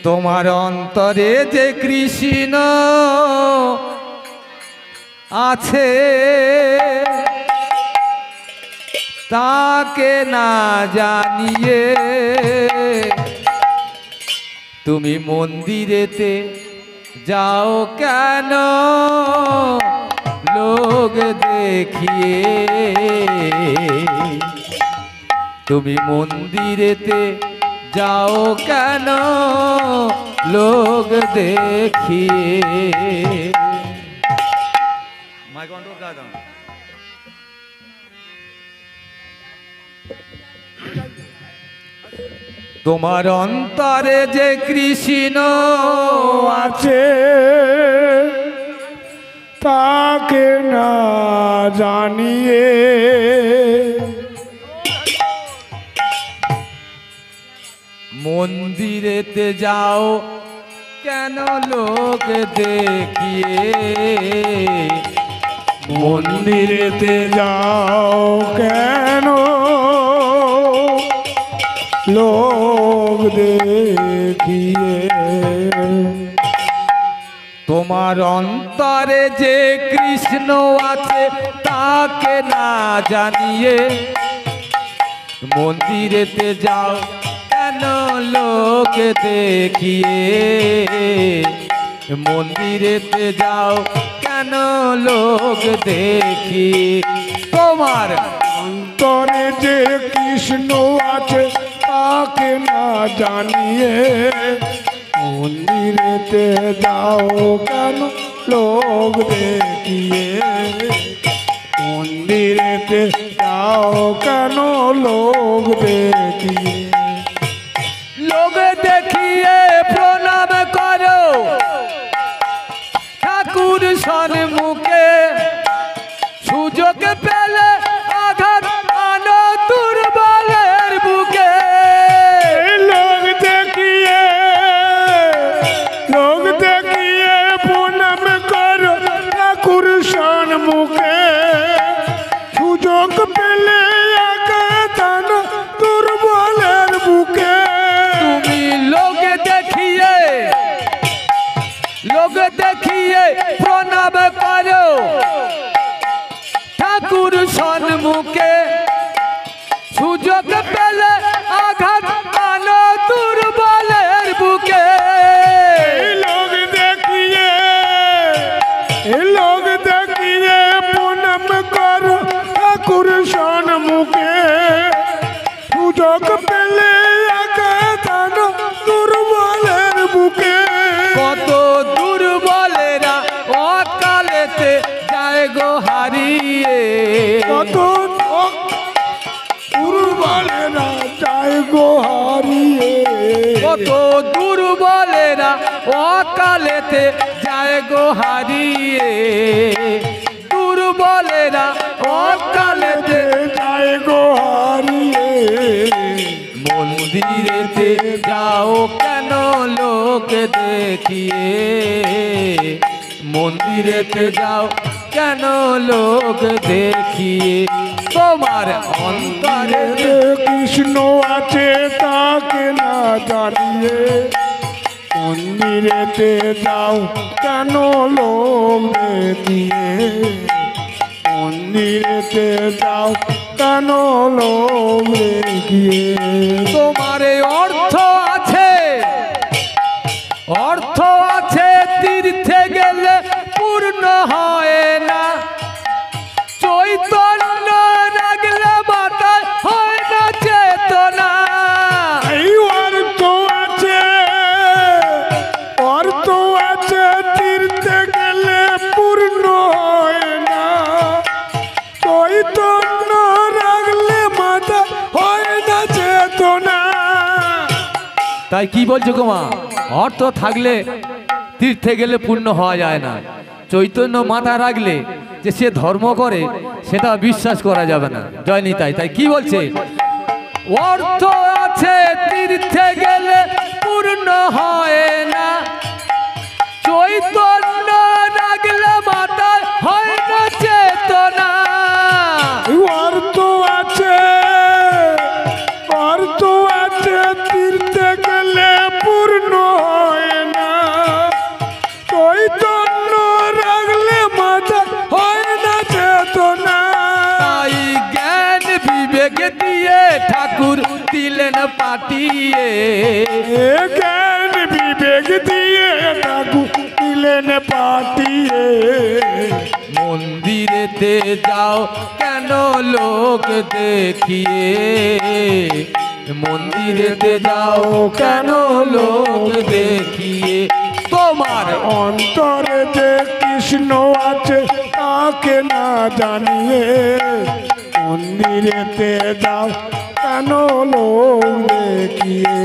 তোমার অন্তরে যে কৃষ্ণ আছে তাকে না জানিয়ে তুমি মন্দিরেতে যাও কেন লোক দেখিয়ে। তুমি মন্দিরেতে যাও কেন লোক দেখিয়ে। তোমার অন্তরে যে কৃষ্ণ আছে তাকে না জানিয়ে মন্দিরেতে যাও কেন লোক দেখিয়ে। মন্দিরেতে যাও কেন লোক দেখিয়ে। তোমার অন্তরে যে কৃষ্ণ আছে তাকে না জানিয়ে মন্দিরেতে যাও কেন লোক দেখিয়ে। মন্দিরেতে যাও কেন লোক দেখিয়ে। তোমার অন্তরে যে কৃষ্ণ আছে তাকে না জানিয়ে মন্দিরেতে যাও কেন লোক দেখিয়ে। মন্দিরেতে যাও কেন লোক দেখিয়ে। লোক দেখিয়ে প্রণাম করো ঠাকুর সম্মুখে সুযোগ পেলে আঘাত আনো দুর্বলের বুকে। লোক দেখিয়ে প্রণাম করো ঠাকুর সম্মুখে সুযোগ পেলে আঘাত আনো দুর্বলের বুকে। তুমি লোক দেখিয়ে প্রণাম করো ঠাকুর সম্মুখে সুযোগ পেলে আঘাত আনো দুর্বলের বুকে। লোক দেখিয়ে প্রণাম করো ঠাকুর সম্মুখে সুযোগ পেলে আঘাত আনো দুর্বলের বুকে। কত দুর্বলেরা অকালেতে যায় গো হারিয়ে। কত দুর্বলেরা যায় গো হারিয়ে। কত দুর্বলেরা অকালেতে যায় গো হারিয়ে। দুর্বলেরা অকালেতে যায় গো হারিয়ে। মন্দিরেতে যাও কেন লোক দেখিয়ে। মন্দিরেতে যাও কেন লোক দেখিয়ে। তোমার অন্তরে যে কৃষ্ণ আছে তাকে না জানিয়ে মন্দিরেতে যাও কেন লোক দেখিয়ে। মন্দিরেতে যাও কেন লোক দেখিয়ে। তোমার অর্থ আছে তীর্থে গেলে পূর্ণ হয় না। চৈতন্য রাগলে মাথায় হয় না চেতনা। এই অর্থ আছে তীর্থে গেলে পূর্ণ হয় না। চৈতন্য রাগলে মাথা হয় না চেতনা। তাই কি বলছো গোমা? অর্থ থাকলে তীর্থে গেলে পূর্ণ হওয়া যায় না। চৈতন্য মাথা রাখলে যে সে ধর্ম করে সেটা বিশ্বাস করা যাবে না। জয় নিতাই। তাই কি বলছে? অর্থ আছে তীর্থে গেলে পূর্ণ হয় না। চৈতন্য রাখলে মাথায় হয় না চেতনা। অর্থ আছে তীর্থে গেলে পূর্ণ ঠাকুর দিলেন পাঠিয়ে। জ্ঞান বিবেক দিয়ে ঠাকুর দিলেন পাঠিয়ে। মন্দিরেতে যাও কেন লোক দেখিয়ে, মন্দিরেতে যাও কেন লোক দেখিয়ে। তোমার অন্তরে যে কৃষ্ণ আছে তাকে না জানিয়ে, মন্দিরেতে যাও কেন লোক দেখিয়ে,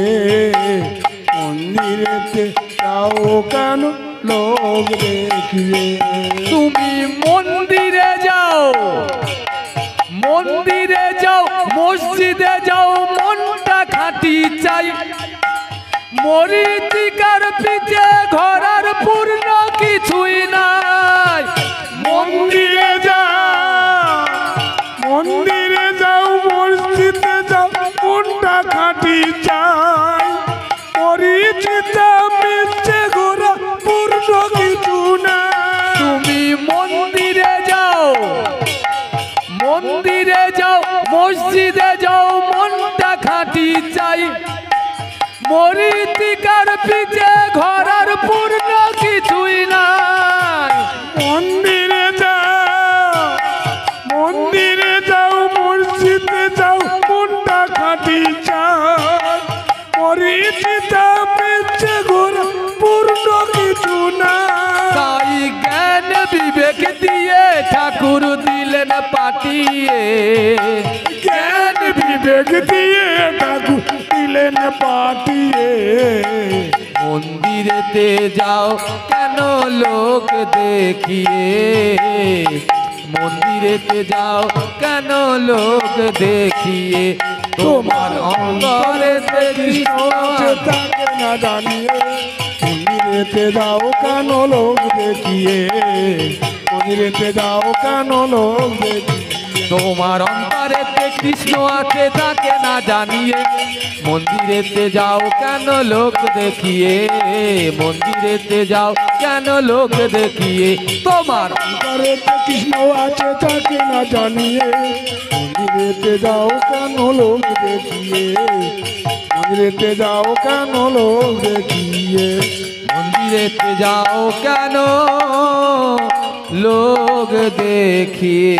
মন্দিরেতে যাও কেন লোক দেখিয়ে। তুমি মন্দিরে যাও, মন্দিরে যাও, মসজিদে যাও, মনটা খাঁটি চাই। মরীচিকার পিছে ঘোরার পূর্ণ কিছুই নাই। মন্দিরে যাও, মন্দিরে যাও, মসজিদে যাও, মনটা খাঁটি চাই। পরিচিত মিথ্যে ঘোরা পূর্ণ কিছু না। তুমি মন্দিরে যাও, মন্দিরে যাও, মসজিদে যাও, মনটা খাঁটি চাই। মরীচিকার পিছে ঘোরার পূর্ণ কিছুই নাই। মন্দিরে যাও, মন্দিরে যাও, মসজিদে যাও, মনটা খাঁটি চাই। পরিচিত মিথ্যে ঘোরা পূর্ণ কিছু না। তাই জ্ঞান বিবেক দিয়ে ঠাকুর দিলেন পাঠিয়ে। জ্ঞান বিবেক দিয়ে ঠাকুর দিলেন পাঠিয়ে। মন্দিরেতে যাও কেন লোক দেখিয়ে, মন্দিরেতে যাও কেন লোক দেখিয়ে। তোমার অন্তরেতে কৃষ্ণ আছে তাকে না জানিয়ে, মন্দিরেতে যাও কেন লোক দেখিয়ে, মন্দিরেতে যাও কেন লোক দেখিয়ে। তোমার অন্তরেতে কৃষ্ণ আছে তাকে না জানিয়ে, মন্দিরেতে যাও কেন লোক দেখিয়ে, মন্দিরেতে যাও কেন লোক দেখিয়ে। তোমার অন্তরেতে কৃষ্ণ আছে তাকে না জানিয়ে, মন্দিরেতে যাও কেন লোক দেখিয়ে, মন্দিরেতে যাও কেন লোক দেখিয়ে। মন্দিরেতে যাও কেন লোক দেখিয়ে।